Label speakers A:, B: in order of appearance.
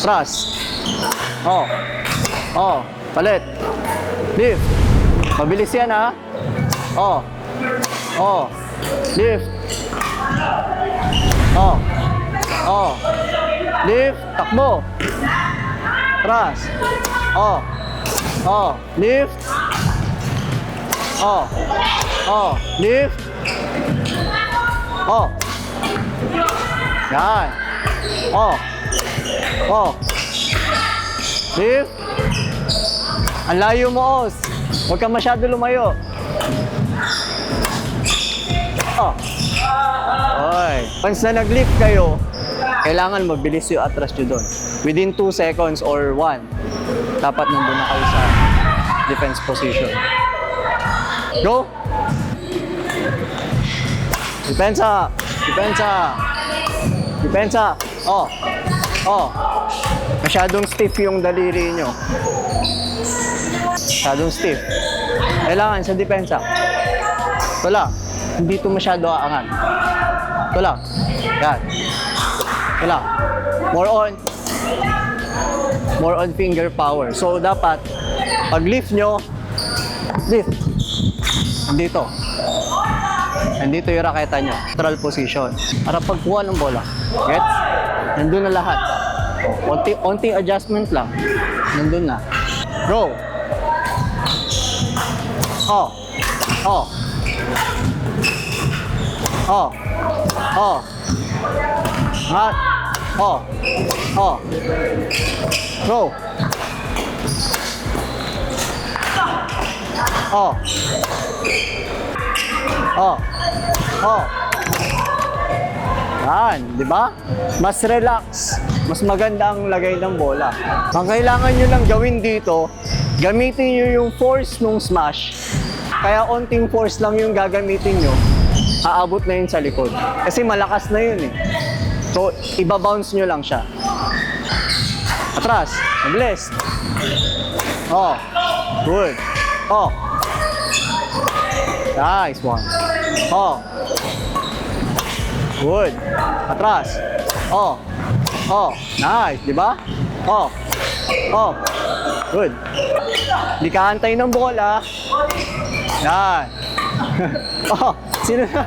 A: Atras. Oh. Oh. Palit. Lift. Mabilis yan, ha? Oh. Oh. Lift. Oh. Oh. Lift. Takbo. Atras. Oh. Oh. Lift. Oh. Oh. Lift. Oh. Yan. Oh. Oh. Lift. Ang layo mo, Os. Huwag ka masyado lumayo. Oh. Oy. Once na nag-lift kayo, kailangan mabilis yung atras nyo doon. Within 2 seconds or 1, dapat nandun na kayo sa defense position. Go! Depensa! Depensa! Depensa! Oh! Oh! Masyadong stiff yung daliri nyo. Masyadong stiff. Kailangan sa depensa. Ito lang. Hindi ito masyado aangat. Ito lang. Yan. Ito lang. More on finger power. So, dapat, pag lift nyo, lift. Nandito. Nandito yung raketa nyo. Neutral position. Para pagkuha ng bola. Gets? Nandun na lahat. Onting adjustment lang. Nandun na. Go! Oh! Oh! Oh! Oh! Hot! Oh! Oh! Go! Oh! Oh! Oh! Yan, di ba? Mas relax. Mas maganda ang lagay ng bola. Ang kailangan nyo lang gawin dito, gamitin nyo yung force nung smash. Kaya onting force lang yung gagamitin nyo, aabot na yun sa likod. Kasi malakas na yun eh. So, ibabounce nyo lang siya. Atras. Mabilis. Oh. Good. Oh. Nice one. Oh. Good. Atras. Oh. Oh. Nice. Diba? Oh. Oh. Good. Di ka antay ng bola. Yan. Oh. Sino na?